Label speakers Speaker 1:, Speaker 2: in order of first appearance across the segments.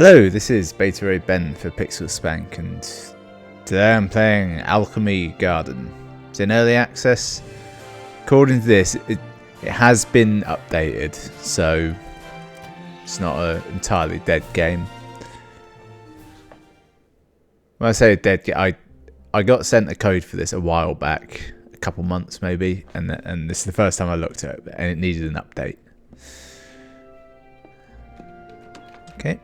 Speaker 1: Hello, this is Beta Ray Ben for Pixel Spank, and today I'm playing Alchemy Garden. It's in early access. According to this, it has been updated, so it's not an entirely dead game. When I say a dead game, I got sent a code for this a while back, a couple months maybe, and this is the first time I looked at it, and it needed an update. Okay.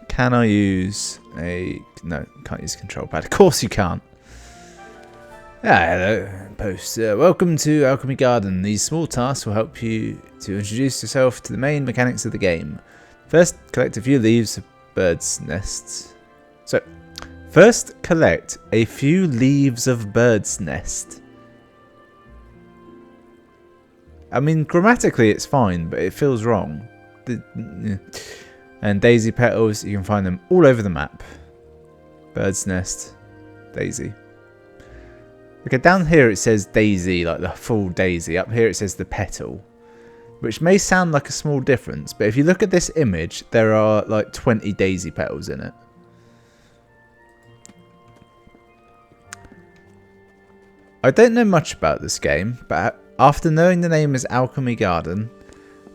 Speaker 1: Can I use a... No, can't use a control pad. Of course you can't. Hello, post. Welcome to Alchemy Garden. These small tasks will help you to introduce yourself to the main mechanics of the game. First, collect a few leaves of birds' nests. So, first collect a few leaves of bird's nest. I mean, grammatically it's fine, but it feels wrong. And daisy petals, you can find them all over the map. Bird's nest, daisy. Okay, down here it says daisy, like the full daisy. Up here it says the petal, which may sound like a small difference, but if you look at this image, there are like 20 daisy petals in it. I don't know much about this game, but after knowing the name is Alchemy Garden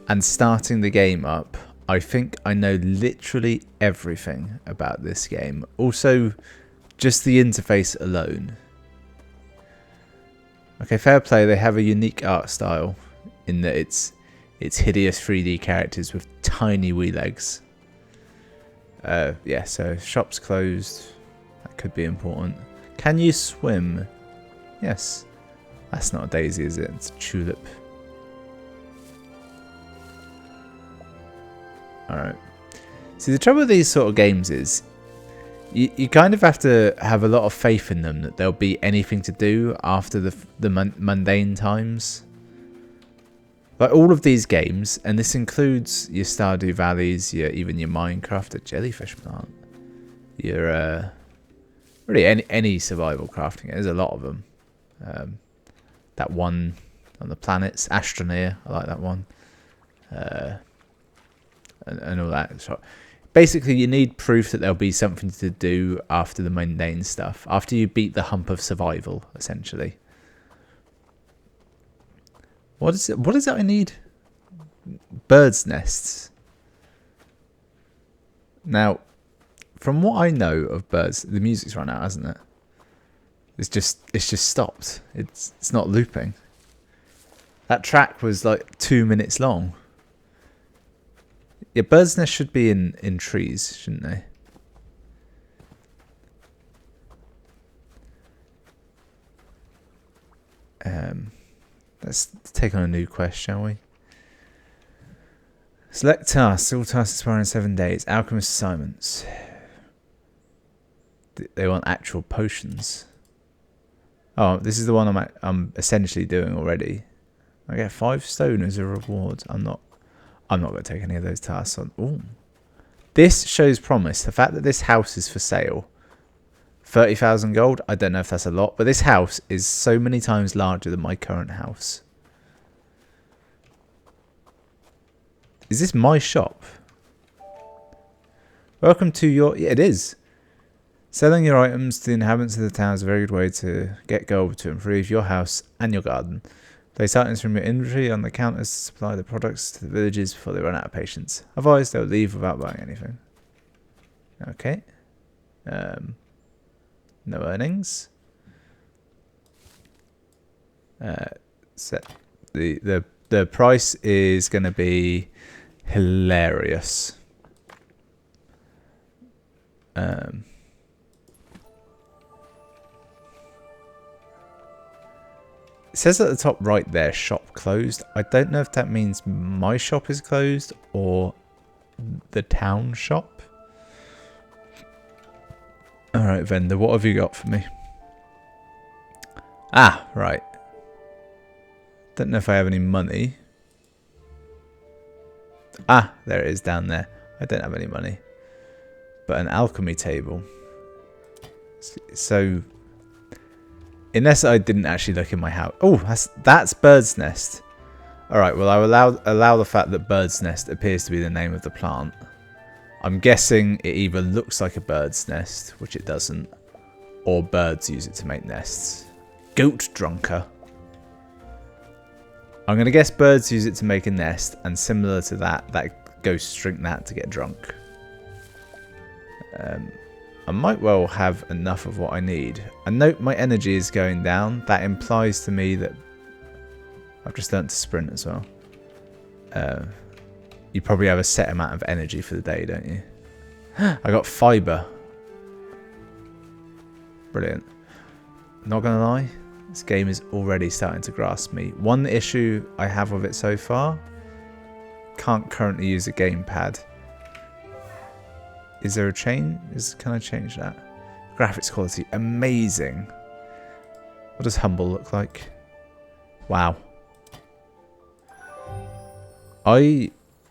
Speaker 1: and starting the game up, I think I know literally everything about this game. Also, just the interface alone. Okay, fair play. They have a unique art style in that it's hideous 3D characters with tiny wee legs. Yeah, so shop's closed. That could be important. Can you swim? Yes. That's not a daisy, is it? It's a tulip. Alright. See, the trouble with these sort of games is you kind of have to have a lot of faith in them that there'll be anything to do after the mundane times. Like all of these games, and this includes your Stardew Valleys, even your Minecraft, a jellyfish plant, your really any survival crafting. There's a lot of them. That one on the planets, Astroneer, I like that one. And all that. So basically, you need proof that there'll be something to do after the mundane stuff. After you beat the hump of survival, essentially. What is it? What is it I need? Birds' nests. Now, from what I know of birds, the music's run out, hasn't it? It's just stopped. It's not looping. That track was like 2 minutes long. Yeah, birds' nests should be in trees, shouldn't they? Let's take on a new quest, shall we? Select tasks. All tasks expire in 7 days. Alchemist assignments. They want actual potions. Oh, this is the one I'm essentially doing already. I get 5 stone as a reward. I'm not going to take any of those tasks on. Ooh. This shows promise. The fact that this house is for sale. 30,000 gold. I don't know if that's a lot, but this house is so many times larger than my current house. Is this my shop? Welcome to your... Yeah, it is. Selling your items to the inhabitants of the town is a very good way to get gold to improve your house and your garden. Place items from your inventory on the counters to supply the products to the villagers before they run out of patience. Otherwise, they'll leave without buying anything. Okay. No earnings. Set the price is going to be hilarious. It says at the top right there, shop closed. I don't know if that means my shop is closed or the town shop. Alright, vendor, what have you got for me? Ah, right. Don't know if I have any money. Ah, there it is down there. I don't have any money. But an alchemy table. So... Unless I didn't actually look in my house. Oh, that's bird's nest. Alright, well I will allow the fact that bird's nest appears to be the name of the plant. I'm guessing it either looks like a bird's nest, which it doesn't, or birds use it to make nests. Goat drunker. I'm going to guess birds use it to make a nest, and similar to that ghosts drink that to get drunk. I might well have enough of what I need. I note my energy is going down. That implies to me that I've just learned to sprint as well. You probably have a set amount of energy for the day, don't you? I got fibre. Brilliant. Not going to lie, this game is already starting to grasp me. One issue I have with it so far, can't currently use a gamepad. Is there a change? Can I change that? Graphics quality, amazing. What does humble look like? Wow. I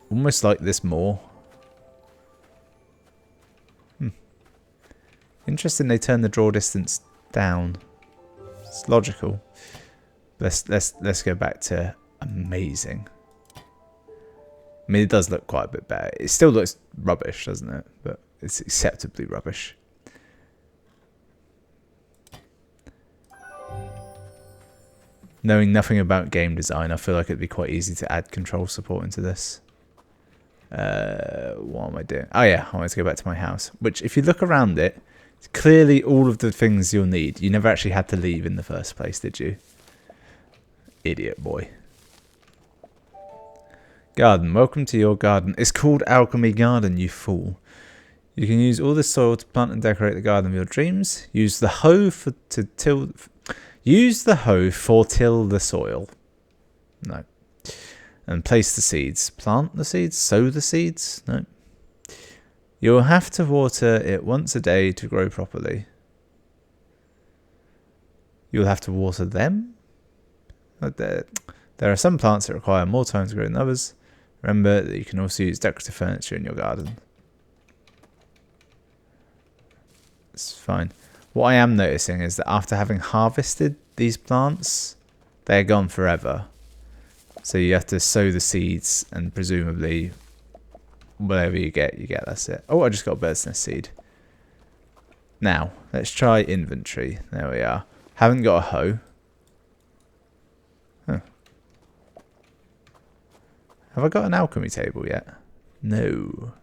Speaker 1: almost like this more. Interesting they turn the draw distance down. It's logical. Let's go back to amazing. I mean, it does look quite a bit better. It still looks rubbish, doesn't it? But it's acceptably rubbish. Knowing nothing about game design, I feel like it'd be quite easy to add control support into this. What am I doing? Oh yeah, I want to go back to my house. Which, if you look around it, it's clearly all of the things you'll need. You never actually had to leave in the first place, did you? Idiot boy. Garden. Welcome to your garden. It's called Alchemy Garden, you fool. You can use all this soil to plant and decorate the garden of your dreams. Use the hoe for till the soil. No. And place the seeds. Plant the seeds? Sow the seeds? No. You'll have to water it once a day to grow properly. You'll have to water them? There are some plants that require more time to grow than others. Remember that you can also use decorative furniture in your garden. It's fine. What I am noticing is that after having harvested these plants, they're gone forever. So you have to sow the seeds, and presumably whatever you get, that's it. Oh, I just got a bird's nest seed. Now, let's try inventory. There we are. Haven't got a hoe. Huh. Have I got an alchemy table yet? No.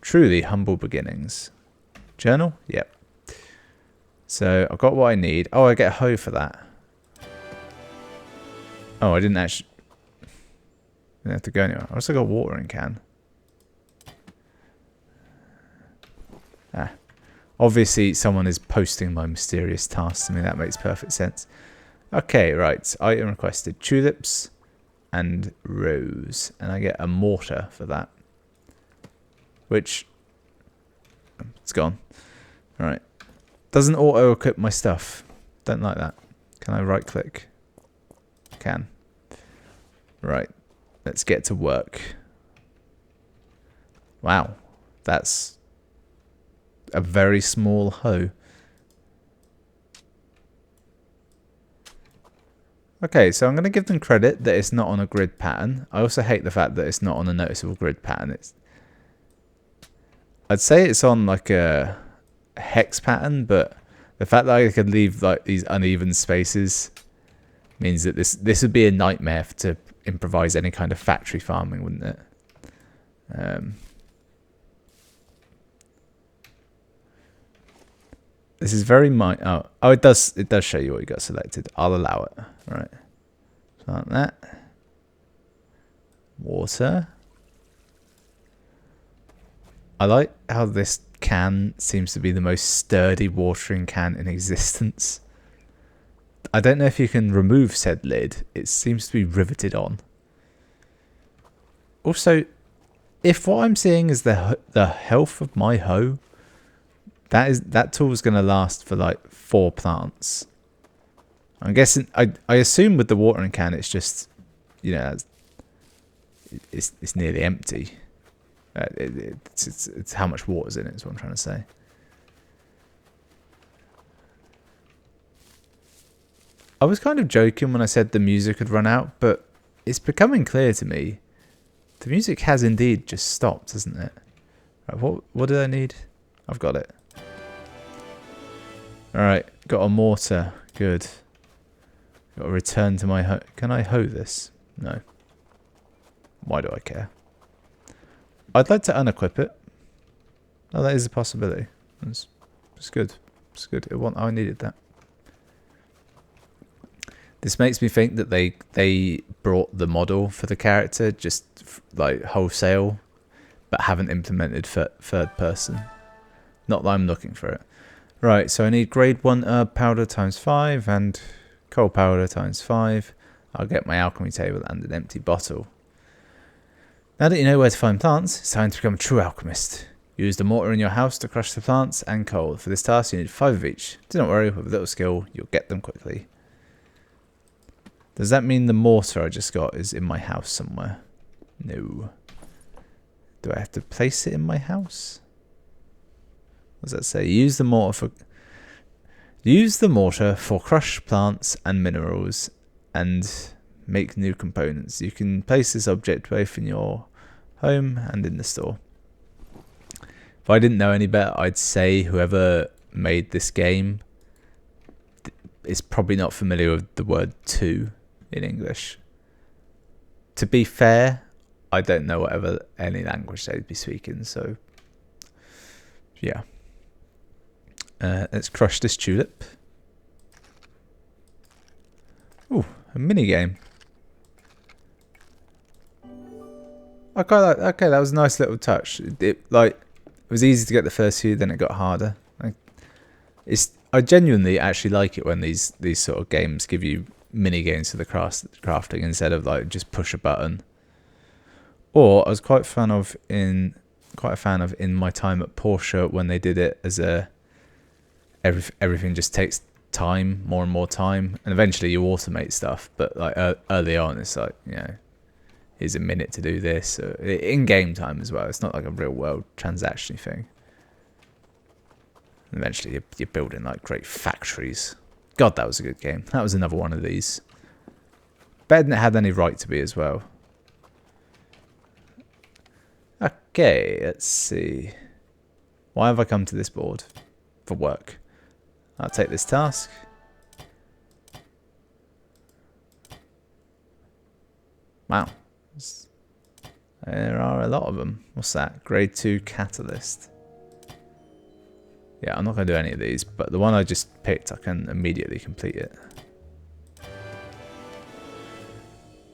Speaker 1: Truly humble beginnings. Journal? Yep. So I've got what I need. Oh, I get a hoe for that. Oh, I didn't actually... didn't have to go anywhere. I also got a watering can. Ah. Obviously, someone is posting my mysterious tasks to me. That makes perfect sense. Okay, right. Item requested. Tulips and rose. And I get a mortar for that. Which... it's gone. Alright. Doesn't auto-equip my stuff. Don't like that. Can I right-click? Can. Right. Let's get to work. Wow. That's a very small hoe. Okay, so I'm going to give them credit that it's not on a grid pattern. I also hate the fact that it's not on a noticeable grid pattern. I'd say it's on like a hex pattern, but the fact that I could leave like these uneven spaces means that this would be a nightmare to improvise any kind of factory farming, wouldn't it? This is very oh, it does show you what you got selected. I'll allow it. Right. Plant that. Water. I like how this can seems to be the most sturdy watering can in existence. I don't know if you can remove said lid. It seems to be riveted on. Also, if what I'm seeing is the health of my hoe, that tool is going to last for like 4 plants. I'm guessing. I assume with the watering can, it's just, you know, it's nearly empty. It's how much water's in it is what I'm trying to say. I was kind of joking when I said the music had run out, but it's becoming clear to me the music has indeed just stopped, hasn't it? Right, what do I need? I've got it. Alright, got a mortar. Good. Got to return to my hoe. Can I hoe this? No. Why do I care? I'd like to unequip it. Oh, that is a possibility. It's good. It's good. I needed that. This makes me think that they brought the model for the character just like wholesale, but haven't implemented third person. Not that I'm looking for it. Right, so I need grade 1 herb powder times 5 and coal powder times 5. I'll get my alchemy table and an empty bottle. Now that you know where to find plants, it's time to become a true alchemist. Use the mortar in your house to crush the plants and coal. For this task you need 5 of each. Do not worry, with a little skill you'll get them quickly. Does that mean the mortar I just got is in my house somewhere? No. Do I have to place it in my house? What does that say? Use the mortar for crush plants and minerals and make new components. You can place this object both in your home and in the store. If I didn't know any better, I'd say whoever made this game is probably not familiar with the word to in English. To be fair, I don't know whatever any language they'd be speaking, so yeah. Let's crush this tulip. Ooh, a mini game. Okay, that was a nice little touch. It was easy to get the first few, then it got harder. I genuinely actually like it when these sort of games give you mini games for the crafting instead of like just push a button. Or I was quite a fan of in my time at Porsche when they did it as a everything just takes time, more and more time, and eventually you automate stuff. But like early on, it's like, you know, here's a minute to do this in game time as well. It's not like a real world transaction thing. And eventually you're building like great factories. God, that was a good game. That was another one of these. Better than it had any right to be as well. Okay, let's see. Why have I come to this board? For work. I'll take this task. Wow. There are a lot of them. What's that? Grade 2 catalyst. Yeah, I'm not going to do any of these, but the one I just picked, I can immediately complete it.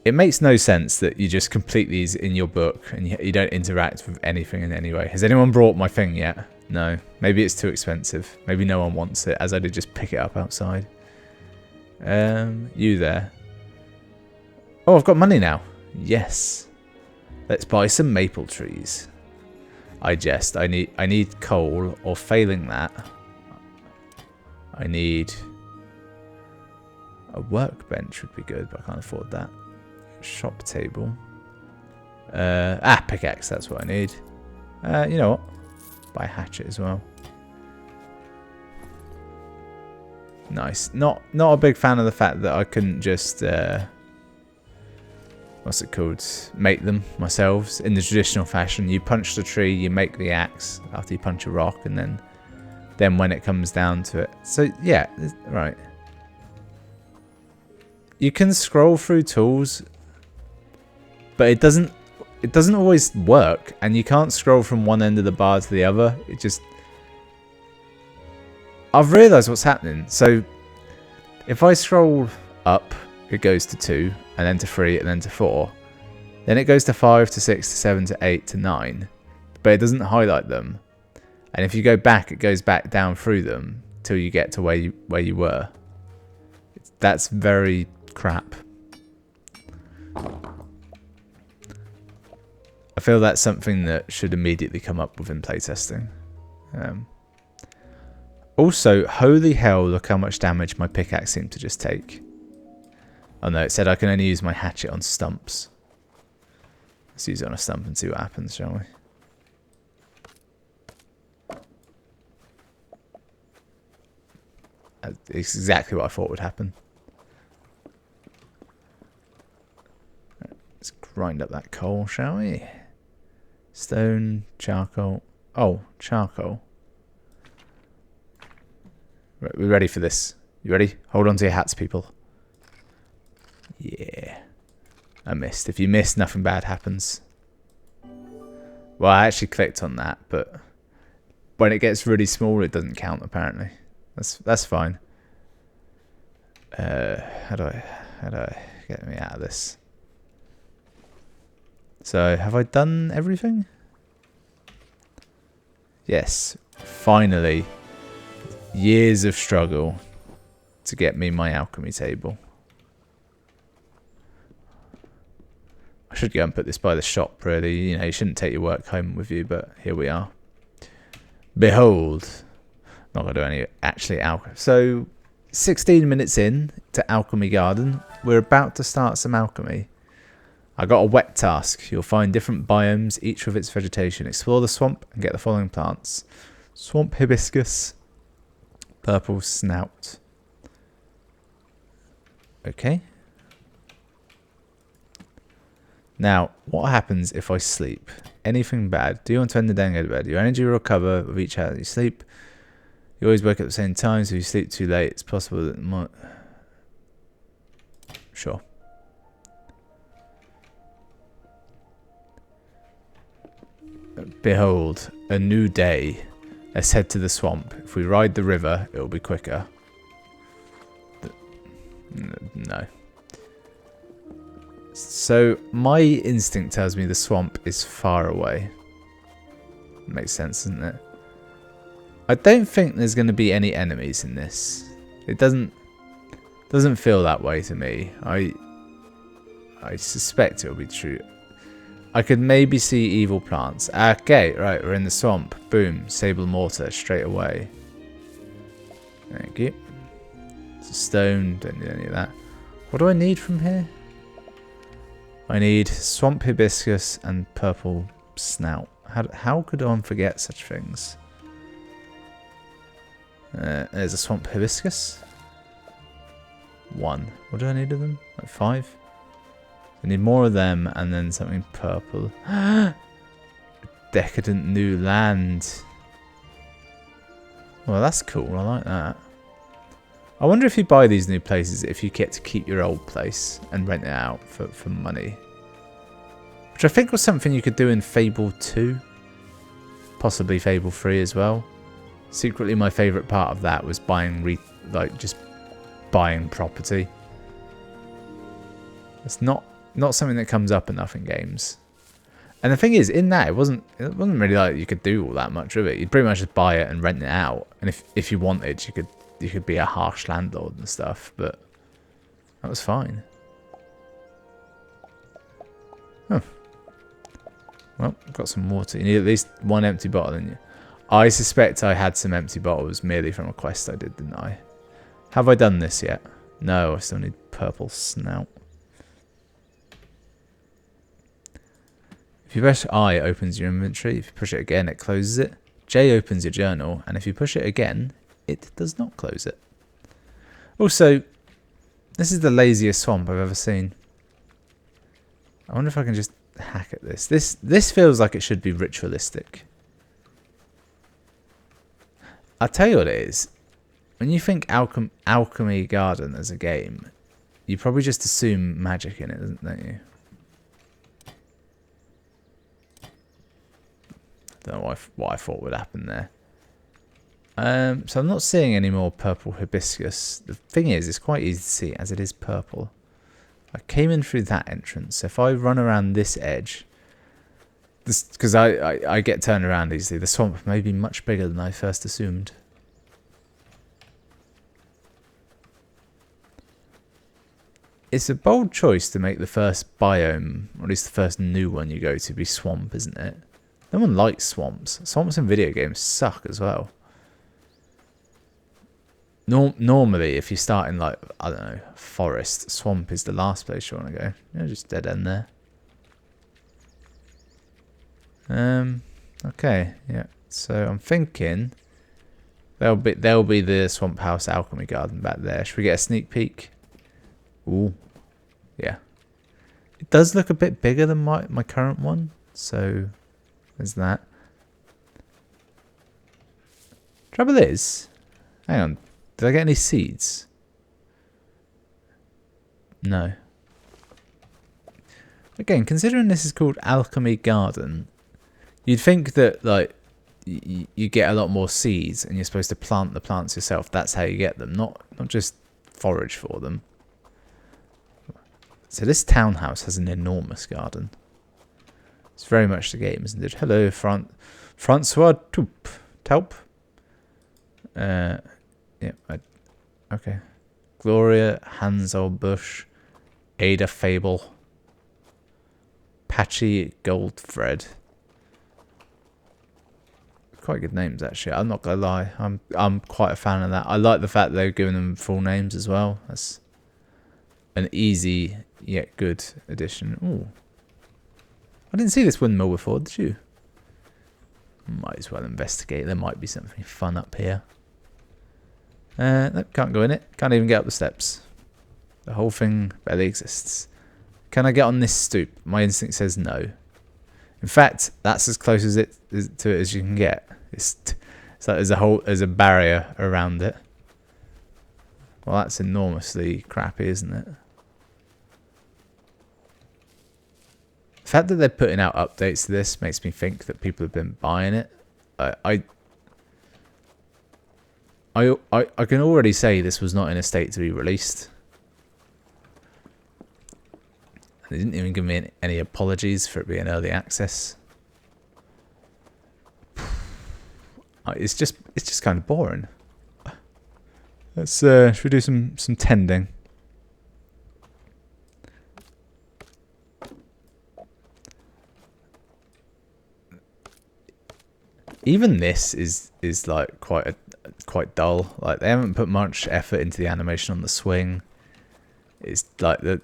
Speaker 1: It makes no sense that you just complete these in your book and you don't interact with anything in any way. Has anyone brought my thing yet? No. Maybe it's too expensive. Maybe no one wants it, as I did just pick it up outside. You there. Oh, I've got money now. Yes. Let's buy some maple trees. I jest. I need coal, or failing that, I need a workbench would be good, but I can't afford that. Shop table. Pickaxe, that's what I need. You know what? Buy a hatchet as well. Nice. Not a big fan of the fact that I couldn't just what's it called? Make them myself in the traditional fashion. You punch the tree, you make the axe after you punch a rock, and then when it comes down to it. So yeah, right. You can scroll through tools, but it doesn't always work, and you can't scroll from one end of the bar to the other. It just... I've realised what's happening. So if I scroll up, it goes to 2, and then to 3, and then to 4. Then it goes to 5, to 6, to 7, to 8, to 9. But it doesn't highlight them. And if you go back, it goes back down through them till you get to where you were. That's very crap. I feel that's something that should immediately come up within playtesting. Also, holy hell, look how much damage my pickaxe seemed to just take. Oh no, it said I can only use my hatchet on stumps. Let's use it on a stump and see what happens, shall we? It's exactly what I thought would happen. Let's grind up that coal, shall we? Stone, charcoal. Oh, charcoal. Right, we're ready for this. You ready? Hold on to your hats, people. Yeah. I missed. If you miss, nothing bad happens. Well, I actually clicked on that, but when it gets really small, it doesn't count, apparently. That's fine. How do I get me out of this? So, have I done everything? Yes. Finally. Years of struggle to get me my alchemy table. I should go and put this by the shop, really. You know, you shouldn't take your work home with you, but here we are. Behold. Not going to do any actually alchemy. So, 16 minutes in to Alchemy Garden. We're about to start some alchemy. I got a wet task. You'll find different biomes, each with its vegetation. Explore the swamp and get the following plants. Swamp hibiscus. Purple snout. Okay. Now, what happens if I sleep? Anything bad? Do you want to end the day and go to bed? Your energy will recover with each hour that you sleep. You always wake up at the same time, so if you sleep too late, it's possible that it might... Sure. Behold, a new day. Let's head to the swamp. If we ride the river, it'll be quicker. No. So, my instinct tells me the swamp is far away. Makes sense, doesn't it? I don't think there's going to be any enemies in this. It doesn't feel that way to me. I suspect it'll be true. I could maybe see evil plants. Okay, right, we're in the swamp. Boom, sable mortar straight away. Thank you. It's a stone, don't need any of that. What do I need from here? I need swamp hibiscus and purple snout. How could one forget such things? There's a swamp hibiscus. 1. What do I need of them? Like 5? I need more of them and then something purple. Decadent new land. Well, that's cool. I like that. I wonder if you buy these new places if you get to keep your old place and rent it out for money. Which I think was something you could do in Fable 2. Possibly Fable 3 as well. Secretly, my favourite part of that was buying, just buying property. It's not something that comes up enough in games. And the thing is, in that, it wasn't really like you could do all that much of it. You'd pretty much just buy it and rent it out. And if you wanted, you could be a harsh landlord and stuff. But that was fine. Oh. Well, I've got some water. You need at least 1 empty bottle in you. I suspect I had some empty bottles merely from a quest I did, didn't I? Have I done this yet? No, I still need purple snout. If you press I, it opens your inventory. If you push it again, it closes it. J opens your journal. And if you push it again, it does not close it. Also, this is the laziest swamp I've ever seen. I wonder if I can just hack at this. This feels like it should be ritualistic. I'll tell you what it is. When you think Alchemy Garden as a game, you probably just assume magic in it, don't you? Don't know what I thought would happen there. So I'm not seeing any more purple hibiscus. The thing is, it's quite easy to see as it is purple. I came in through that entrance. So if I run around this edge, because I get turned around easily, the swamp may be much bigger than I first assumed. It's a bold choice to make the first biome, or at least the first new one you go to, be swamp, isn't it? No one likes swamps. Swamps in video games suck as well. Normally, if you start in, like, I don't know, forest, swamp is the last place you want to go. You're just dead end there. Okay, yeah. So I'm thinking there'll be the Swamp House Alchemy Garden back there. Should we get a sneak peek? Ooh, yeah. It does look a bit bigger than my current one, so there's that. Trouble is, hang on, did I get any seeds? No. Again, considering this is called Alchemy Garden, you'd think that like you get a lot more seeds and you're supposed to plant the plants yourself. That's how you get them, not just forage for them. So this townhouse has an enormous garden. It's very much the game, isn't it? Hello, Francois Taup. Yeah, okay. Gloria Hanselbusch, Ada Fable, Patchy Goldthread. Quite good names, actually. I'm not gonna lie. I'm quite a fan of that. I like the fact that they've given them full names as well. That's an easy yet good addition. Ooh, I didn't see this windmill before. Did you? Might as well investigate. There might be something fun up here. Nope, can't go in it. Can't even get up the steps. The whole thing barely exists. Can I get on this stoop? My instinct says no. In fact, that's as close to it as you can get. It's like there's a barrier around it. Well, that's enormously crappy, isn't it? The fact that they're putting out updates to this makes me think that people have been buying it. I can already say this was not in a state to be released. They didn't even give me any apologies for it being early access. It's just kind of boring. Let's should we do some tending? Even this is like quite dull. Like they haven't put much effort into the animation on the swing. It's like the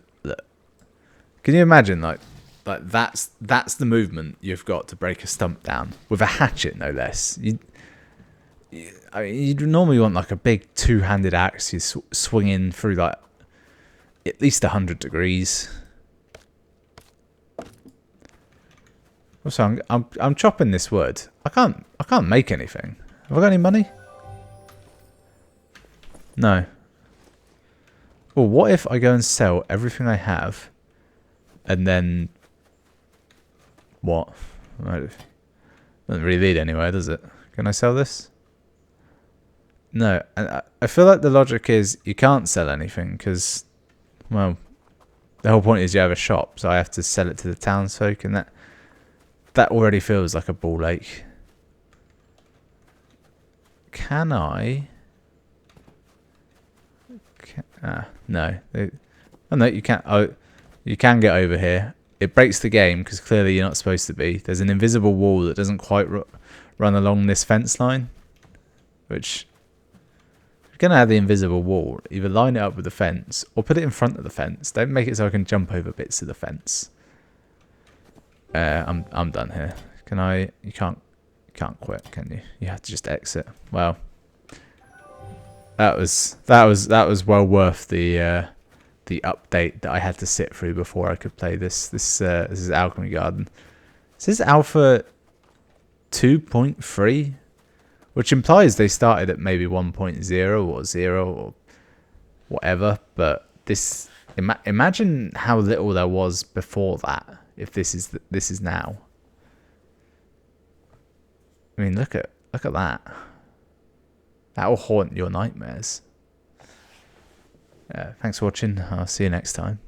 Speaker 1: can you imagine like that's the movement you've got to break a stump down with a hatchet, no less. I mean, you'd normally want like a big two-handed axe you swinging through like at least 100 degrees. Also, I'm chopping this wood. I can't make anything. Have I got any money? No. Well, what if I go and sell everything I have, and then what? Doesn't really lead anywhere, does it? Can I sell this? No. And I feel like the logic is you can't sell anything because, well, the whole point is you have a shop, so I have to sell it to the townsfolk, and that already feels like a ball ache. Can I? No. Oh no, you can't. Oh, you can get over here. It breaks the game because clearly you're not supposed to be. There's an invisible wall that doesn't quite run along this fence line. Which, if you're going to have the invisible wall, either line it up with the fence or put it in front of the fence. Don't make it so I can jump over bits of the fence. I'm done here. Can I? You can't quit, can you? You have to just exit. Well, that was well worth the update that I had to sit through before I could play this. This is Alchemy Garden. This is Alpha 2.3, which implies they started at maybe 1.0 or 0 or whatever. But this, imagine how little there was before that. If this is now. I mean, look at that. That will haunt your nightmares. Thanks for watching. I'll see you next time.